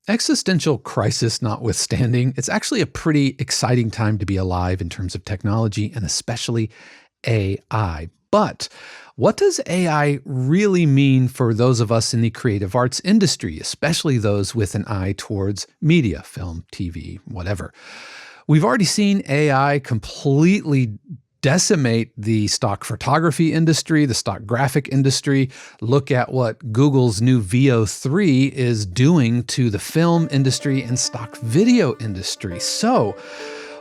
Existential crisis notwithstanding, it's actually a pretty exciting time to be alive in terms of technology and especially AI. But what does AI really mean for those of us in the creative arts industry, especially those with an eye towards media, film, TV, whatever? We've already seen AI completely decimate the stock photography industry, the stock graphic industry. Look at what Google's new VO3 is doing to the film industry and stock video industry. So,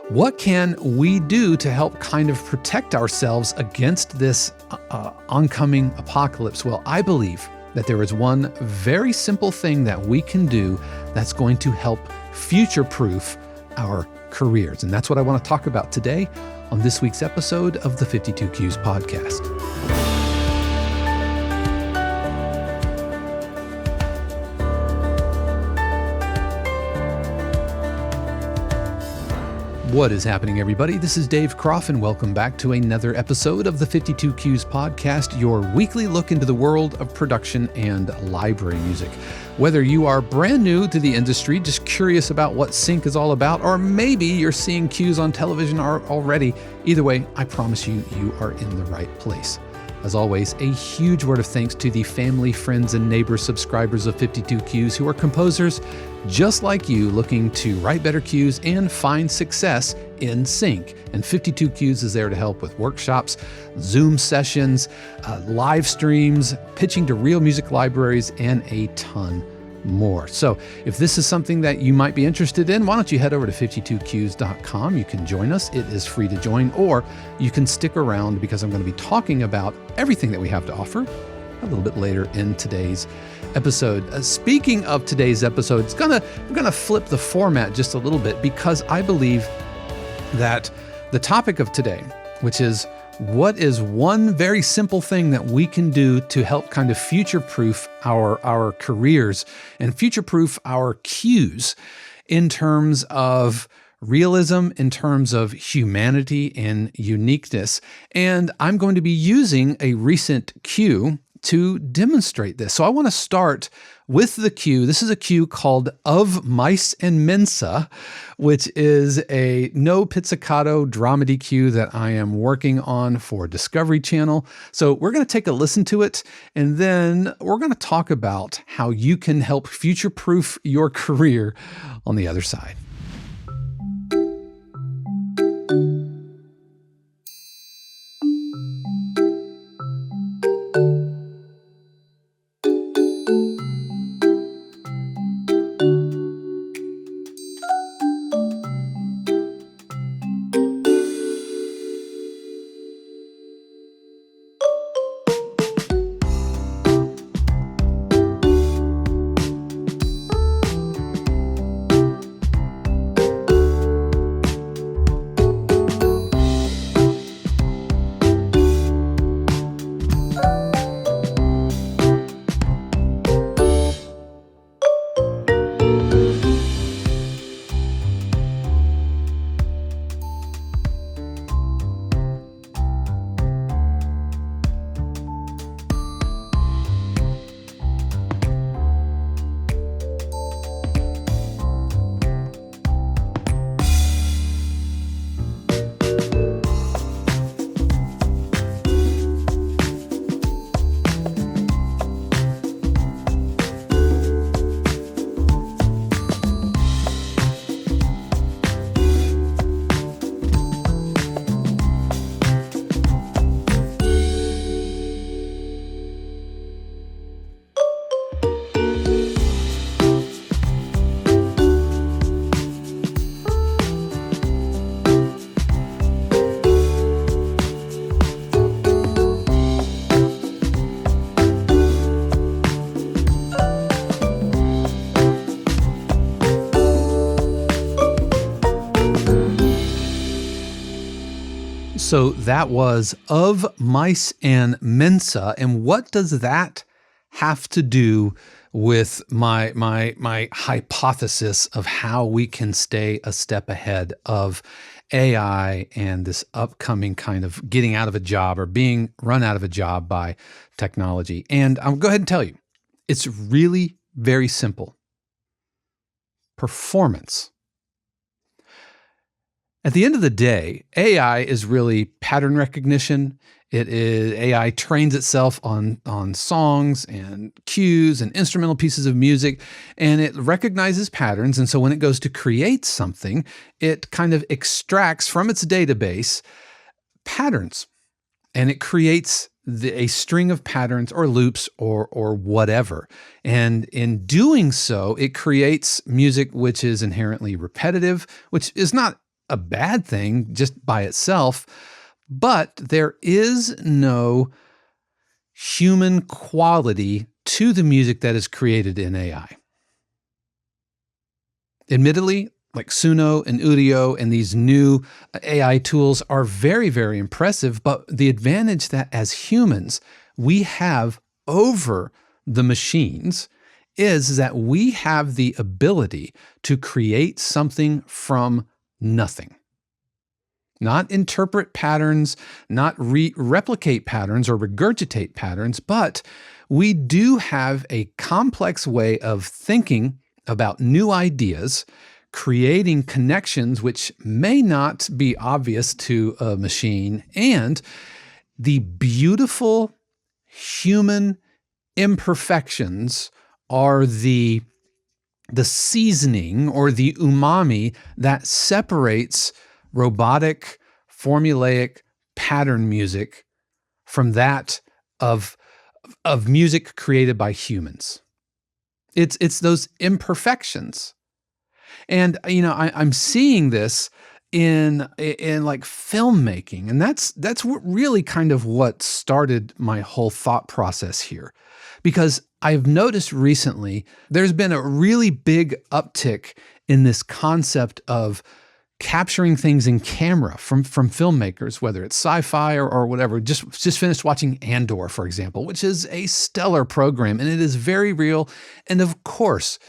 what can we do to help kind of protect ourselves against this oncoming apocalypse? Well, I believe that there is one very simple thing that we can do that's going to help future-proof our careers. And that's what I want to talk about today on this week's episode of the 52 Qs podcast. What is happening, everybody? This is Dave Kropf, and welcome back to another episode of the 52 Qs podcast, your weekly look into the world of production and library music. Whether you are brand new to the industry, just curious about what sync is all about, or maybe you're seeing cues on television already, either way, I promise you, you are in the right place. As always, a huge word of thanks to the family, friends, and neighbor subscribers of 52 Qs who are composers just like you looking to write better cues and find success in sync. And 52 Qs is there to help with workshops, Zoom sessions, live streams, pitching to real music libraries, and a ton more. So if this is something that you might be interested in, why don't you head over to 52qs.com. You can join us. It is free to join, or you can stick around because I'm going to be talking about everything that we have to offer a little bit later in today's episode. Speaking of today's episode, I'm going to flip the format just a little bit because I believe that the topic of today, which is what is one very simple thing that we can do to help kind of future-proof our careers and future-proof our cues in terms of realism, in terms of humanity and uniqueness. And I'm going to be using a recent cue to demonstrate this. So I want to start with the cue. This is a cue called Of Mice and Mensa, which is a no pizzicato dramedy cue that I am working on for Discovery Channel. So we're going to take a listen to it, and then we're going to talk about how you can help future-proof your career on the other side. So that was Of Mice and Mensa. And what does that have to do with my hypothesis of how we can stay a step ahead of AI and this upcoming kind of getting out of a job or being run out of a job by technology? And I'll go ahead and tell you, it's really very simple. performance. At the end of the day, AI is really pattern recognition. AI trains itself on songs and cues and instrumental pieces of music, and it recognizes patterns. And so when it goes to create something, it kind of extracts from its database patterns, and it creates a string of patterns or loops or whatever. And in doing so, it creates music which is inherently repetitive, which is not a bad thing just by itself, but there is no human quality to the music that is created in AI. Admittedly, like Suno and Udio and these new AI tools are very, very impressive, but the advantage that as humans we have over the machines is that we have the ability to create something from nothing. Not interpret patterns, not replicate patterns or regurgitate patterns, but we do have a complex way of thinking about new ideas, creating connections which may not be obvious to a machine, and the beautiful human imperfections are the seasoning or the umami that separates robotic, formulaic pattern music from that of music created by humans. It's those imperfections. And I'm seeing this in like filmmaking, and that's what really kind of what started my whole thought process here. Because I've noticed recently there's been a really big uptick in this concept of capturing things in camera from filmmakers, whether it's sci-fi or whatever. Just finished watching Andor, for example, which is a stellar program, and it is very real. And of course,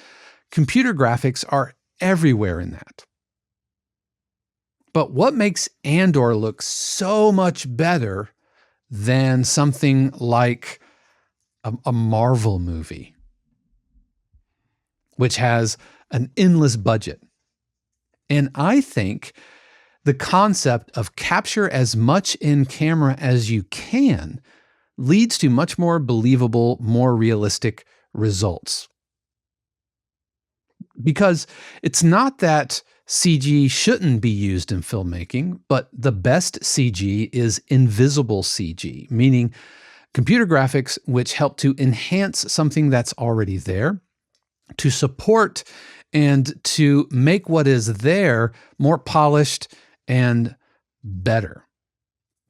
computer graphics are everywhere in that. But what makes Andor look so much better than something like a Marvel movie, which has an endless budget? And I think the concept of capture as much in camera as you can leads to much more believable, more realistic results. Because it's not that CG shouldn't be used in filmmaking, but the best CG is invisible CG, meaning computer graphics which help to enhance something that's already there, to support and to make what is there more polished and better.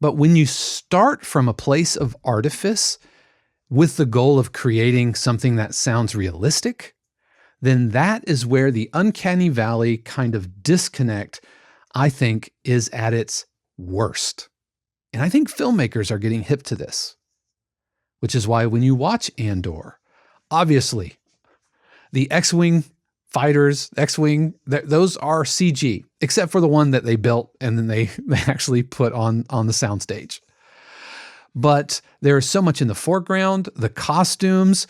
But when you start from a place of artifice with the goal of creating something that sounds realistic, then that is where the uncanny valley kind of disconnect, I think, is at its worst. And I think filmmakers are getting hip to this, which is why when you watch Andor, obviously, the X-Wing fighters, X-Wing, those are CG, except for the one that they built and then they actually put on the soundstage. But there's so much in the foreground, the costumes,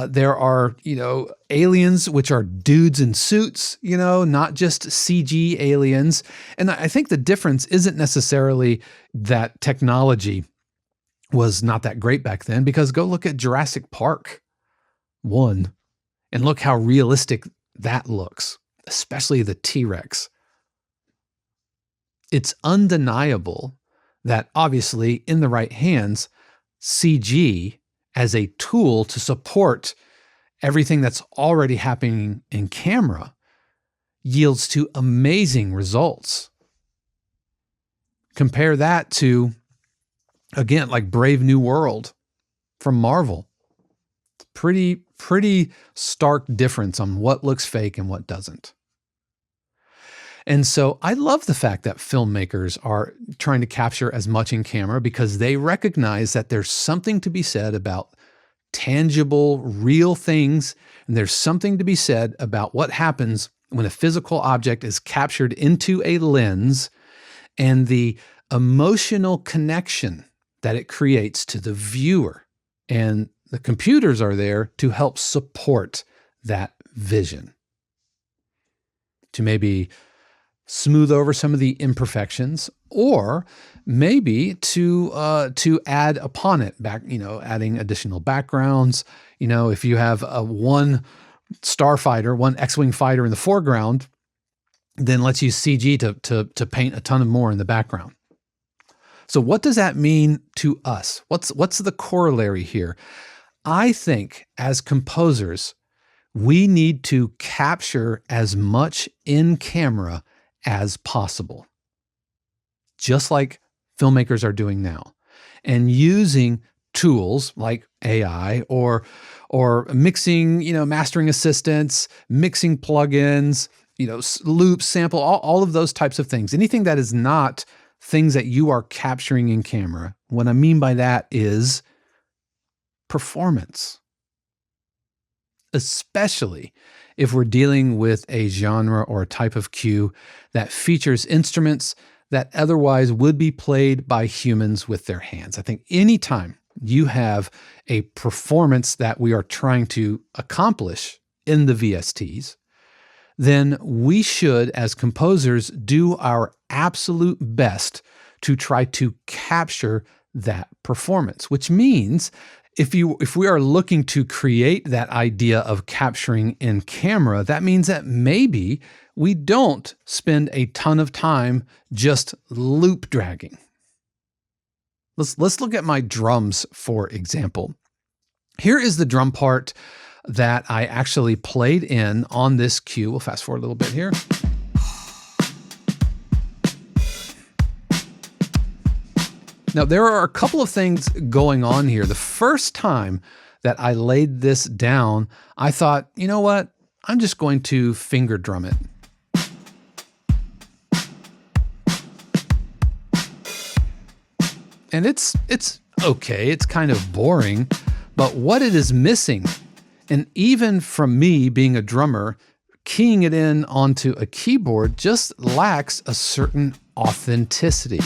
there are, aliens, which are dudes in suits, not just CG aliens. And I think the difference isn't necessarily that technology was not that great back then, because go look at Jurassic Park 1 and look how realistic that looks, especially the T-Rex. It's undeniable that obviously in the right hands, CG as a tool to support everything that's already happening in camera yields to amazing results. Compare that to, again, like Brave New World from Marvel. Pretty stark difference on what looks fake and what doesn't. And so I love the fact that filmmakers are trying to capture as much in camera, because they recognize that there's something to be said about tangible, real things. And there's something to be said about what happens when a physical object is captured into a lens and the emotional connection that it creates to the viewer. And the computers are there to help support that vision. to maybe smooth over some of the imperfections, or maybe to add upon it, adding additional backgrounds. If you have one starfighter, one X-Wing fighter in the foreground, then let's use CG to paint a ton of more in the background. So what does that mean to us? What's the corollary here? I think as composers, we need to capture as much in camera as possible, just like filmmakers are doing now, and using tools like AI or mixing, mastering assistants, mixing plugins, loops, sample, all of those types of things. Anything that is not things that you are capturing in camera. What I mean by that is performance, especially if we're dealing with a genre or a type of cue that features instruments that otherwise would be played by humans with their hands. I think anytime you have a performance that we are trying to accomplish in the VSTs, then we should, as composers, do our absolute best to try to capture that performance, which means if we are looking to create that idea of capturing in camera, that means that maybe we don't spend a ton of time just loop dragging. Let's look at my drums, for example. Here is the drum part that I actually played in on this cue. We'll fast forward a little bit here. Now, there are a couple of things going on here. The first time that I laid this down, I thought, you know what? I'm just going to finger drum it. And it's okay. It's kind of boring, but what it is missing, and even from me being a drummer, keying it in onto a keyboard just lacks a certain authenticity.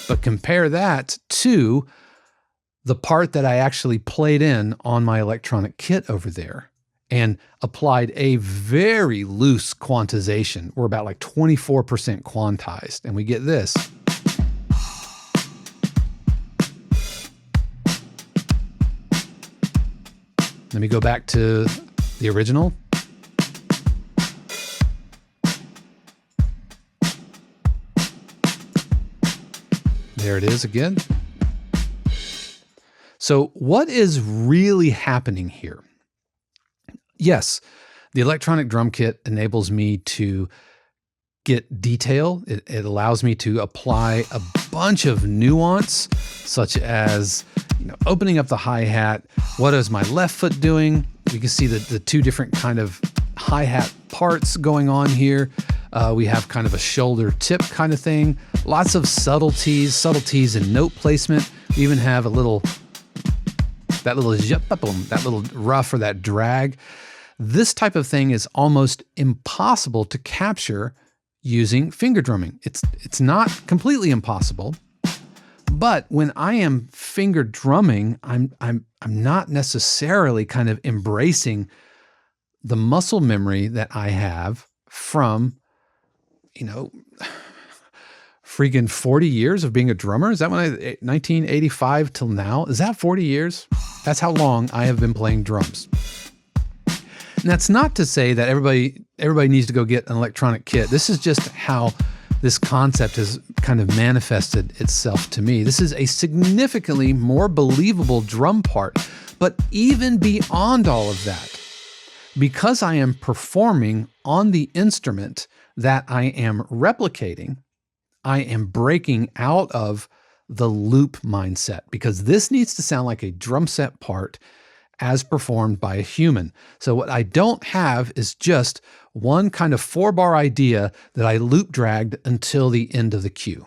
But compare that to the part that I actually played in on my electronic kit over there and applied a very loose quantization. We're about like 24% quantized, and we get this. Let me go back to the original. There it is again. So what is really happening here? Yes, the electronic drum kit enables me to get detail. It allows me to apply a bunch of nuance, such as opening up the hi-hat. What is my left foot doing? You can see the two different kind of hi-hat parts going on here. We have kind of a shoulder tip kind of thing. Lots of subtleties in note placement. We even have that little rough or that drag. This type of thing is almost impossible to capture using finger drumming. It's not completely impossible, but when I am finger drumming, I'm not necessarily kind of embracing the muscle memory that I have from freaking 40 years of being a drummer. Is that 1985 till now? Is that 40 years? That's how long I have been playing drums. And that's not to say that everybody needs to go get an electronic kit. This is just how this concept has kind of manifested itself to me. This is a significantly more believable drum part, but even beyond all of that, because I am performing on the instrument that I am replicating, I am breaking out of the loop mindset, because this needs to sound like a drum set part as performed by a human. So what I don't have is just one kind of 4-bar idea that I loop dragged until the end of the cue.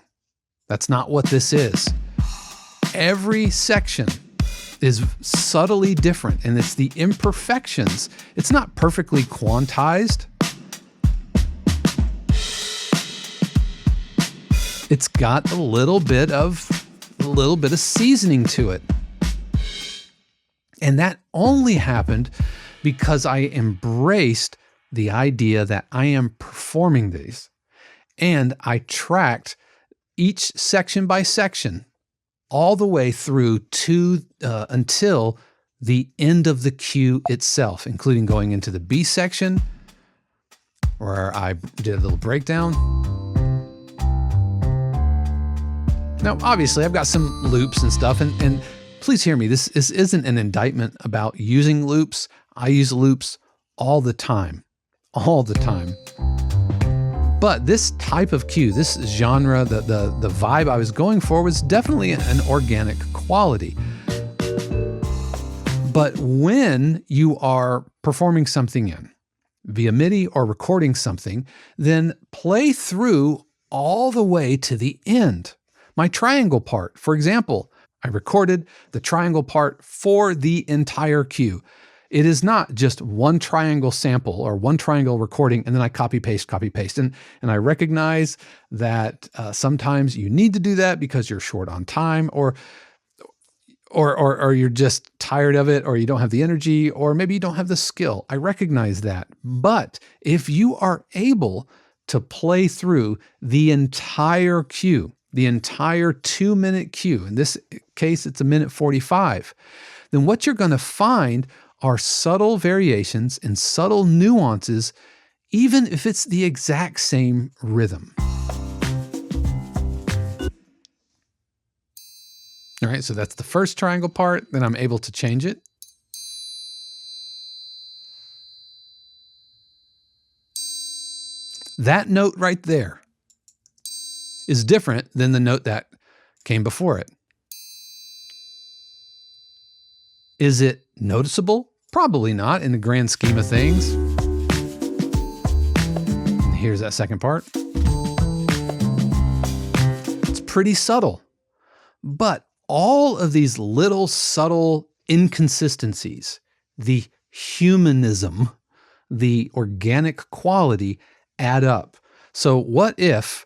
That's not what this is. Every section is subtly different, and it's the imperfections. It's not perfectly quantized. It's got a little bit of seasoning to it. And that only happened because I embraced the idea that I am performing these. And I tracked each section by section all the way through to until the end of the cue itself, including going into the B section where I did a little breakdown. Now, obviously, I've got some loops and stuff, and please hear me, this isn't an indictment about using loops. I use loops all the time. But this type of cue, this genre, the vibe I was going for was definitely an organic quality. But when you are performing something in via MIDI or recording something, then play through all the way to the end. My triangle part, for example, I recorded the triangle part for the entire cue. It is not just one triangle sample or one triangle recording and then I copy paste. And I recognize that sometimes you need to do that because you're short on time or you're just tired of it, or you don't have the energy, or maybe you don't have the skill. I recognize that. But if you are able to play through the entire cue, the entire 2-minute cue, in this case, it's 1:45, then what you're going to find are subtle variations and subtle nuances, even if it's the exact same rhythm. All right, so that's the first triangle part. Then I'm able to change it. That note right there is different than the note that came before it. Is it noticeable? Probably not in the grand scheme of things. And here's that second part. It's pretty subtle, but all of these little subtle inconsistencies, the humanism, the organic quality add up. So what if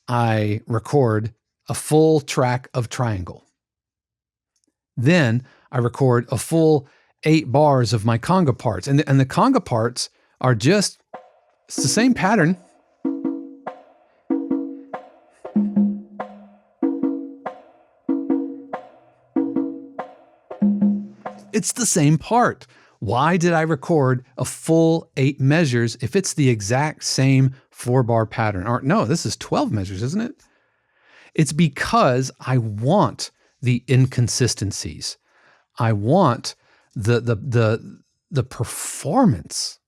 I record a full track of triangle? Then I record a full 8 bars of my conga parts. And the conga parts are it's the same pattern. It's the same part. Why did I record a full 8 measures if it's the exact same 4-bar pattern? Or no, this is 12 measures, isn't it? It's because I want the inconsistencies. I want the performance.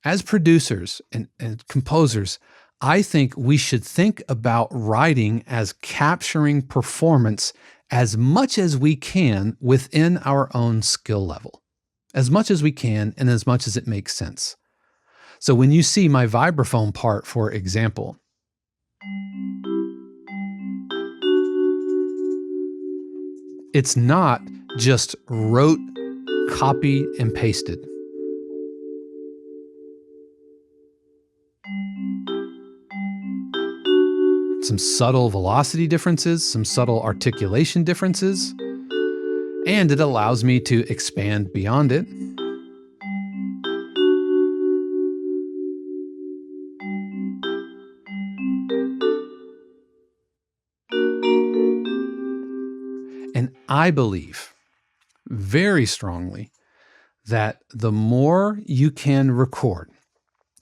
As producers and composers, I think we should think about writing as capturing performance as much as we can within our own skill level. As much as we can and as much as it makes sense. So when you see my vibraphone part, for example, it's not just rote, copy, and pasted. Some subtle velocity differences, some subtle articulation differences, and it allows me to expand beyond it. And I believe very strongly that the more you can record,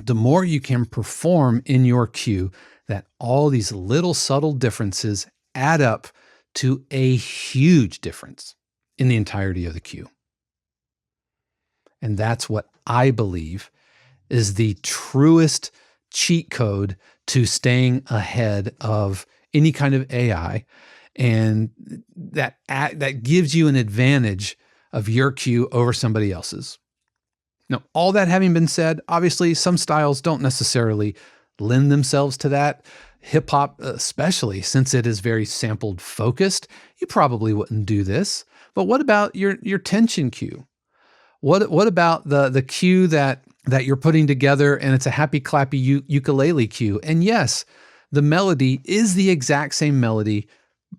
the more you can perform in your cue, that all these little subtle differences add up to a huge difference in the entirety of the cue. And that's what I believe is the truest cheat code to staying ahead of any kind of AI, and that gives you an advantage of your cue over somebody else's. Now, all that having been said, obviously some styles don't necessarily lend themselves to that. Hip hop, especially since it is very sampled focused, you probably wouldn't do this. But what about your tension cue? What about the cue that you're putting together and it's a happy clappy ukulele cue? And yes, the melody is the exact same melody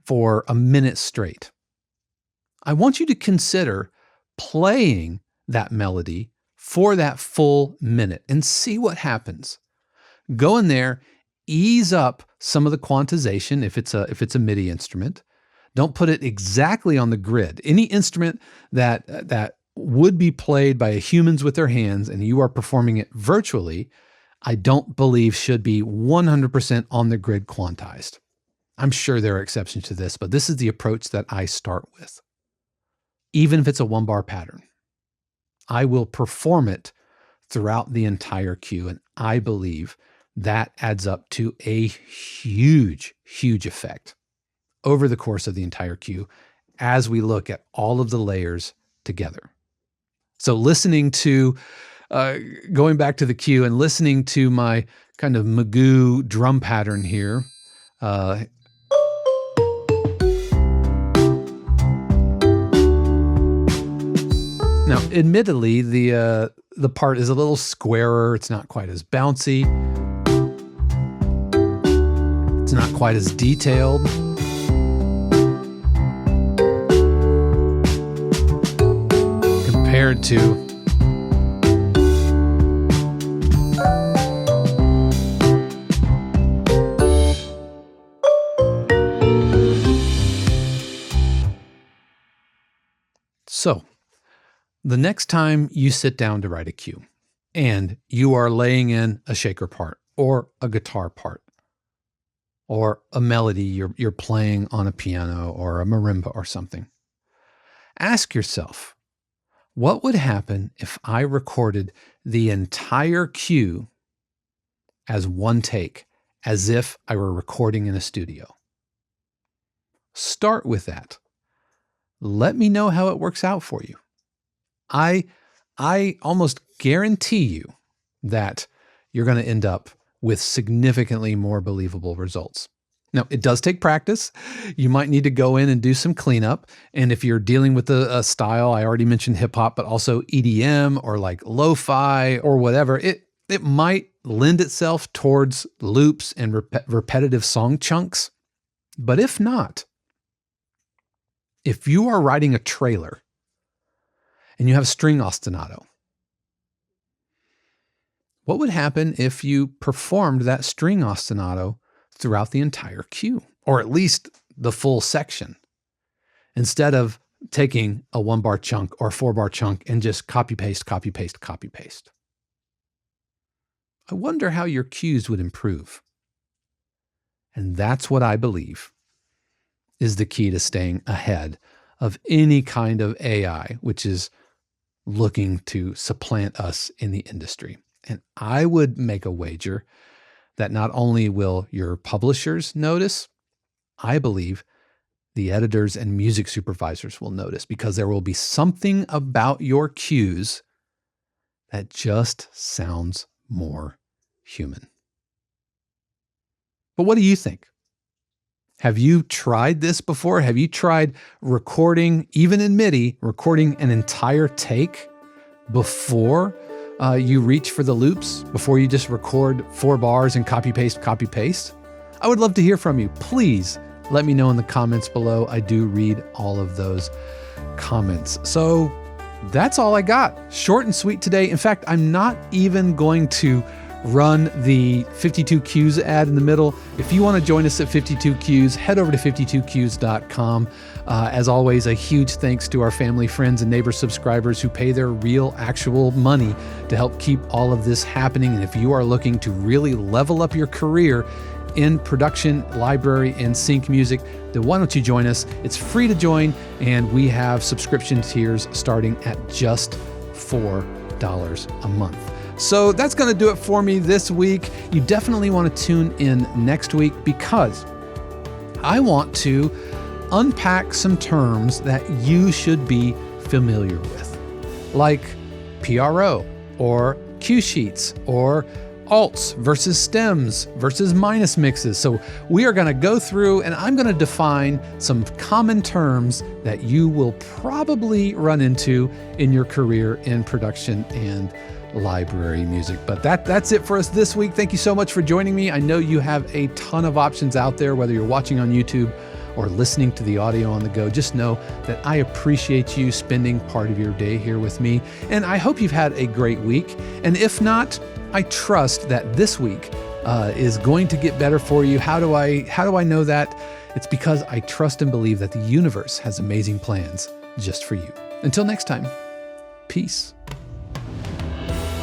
for a minute straight. I want you to consider playing that melody for that full minute and see what happens. Go in there, ease up some of the quantization if it's a MIDI instrument. Don't put it exactly on the grid. Any instrument that would be played by humans with their hands and you are performing it virtually, I don't believe should be 100% on the grid quantized. I'm sure there are exceptions to this, but this is the approach that I start with. Even if it's a 1-bar pattern, I will perform it throughout the entire cue, and I believe that adds up to a huge, huge effect over the course of the entire cue as we look at all of the layers together. So listening to, going back to the cue and listening to my kind of Magoo drum pattern here. Now, admittedly, the part is a little squarer. It's not quite as bouncy. It's not quite as detailed. Compared to So, the next time you sit down to write a cue and you are laying in a shaker part or a guitar part or a melody you're playing on a piano or a marimba or something, ask yourself, what would happen if I recorded the entire cue as one take, as if I were recording in a studio? Start with that. Let me know how it works out for you. I almost guarantee you that you're going to end up with significantly more believable results. Now, it does take practice. You might need to go in and do some cleanup. And if you're dealing with a style, I already mentioned hip hop, but also EDM or like lo-fi or whatever, it might lend itself towards loops and repetitive song chunks. But if not, if you are writing a trailer and you have a string ostinato, what would happen if you performed that string ostinato throughout the entire cue, or at least the full section, instead of taking a 1-bar chunk or a 4-bar chunk and just copy paste, copy paste, copy paste? I wonder how your cues would improve. And that's what I believe is the key to staying ahead of any kind of AI, which is looking to supplant us in the industry. And I would make a wager that not only will your publishers notice, I believe the editors and music supervisors will notice, because there will be something about your cues that just sounds more human. But what do you think? Have you tried this before? Have you tried recording, even in MIDI, recording an entire take before you reach for the loops, before you just record 4 bars and copy paste, copy paste? I would love to hear from you. Please let me know in the comments below. I do read all of those comments. So that's all I got. Short and sweet today. In fact, I'm not even going to run the 52 Cues ad in the middle. If you want to join us at 52 Cues, head over to 52cues.com. As always, a huge thanks to our family, friends, and neighbor subscribers who pay their real, actual money to help keep all of this happening. And if you are looking to really level up your career in production, library, and sync music, then why don't you join us? It's free to join, and we have subscription tiers starting at just $4 a month. So that's going to do it for me this week. You definitely want to tune in next week, because I want to unpack some terms that you should be familiar with, like PRO or cue sheets or alts versus stems versus minus mixes. So we are going to go through and I'm going to define some common terms that you will probably run into in your career in production and library music. But that's it for us this week. Thank you so much for joining me. I know you have a ton of options out there, whether you're watching on YouTube or listening to the audio on the go, just know that I appreciate you spending part of your day here with me. And I hope you've had a great week. And if not, I trust that this week is going to get better for you. How do I know that? It's because I trust and believe that the universe has amazing plans just for you. Until next time, peace.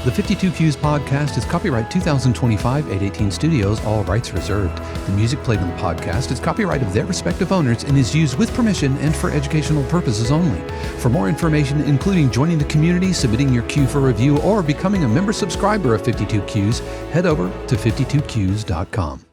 The 52 Qs podcast is copyright 2025 818 Studios, all rights reserved. The music played on the podcast is copyright of their respective owners and is used with permission and for educational purposes only. For more information, including joining the community, submitting your cue for review, or becoming a member subscriber of 52 Qs, head over to 52qs.com.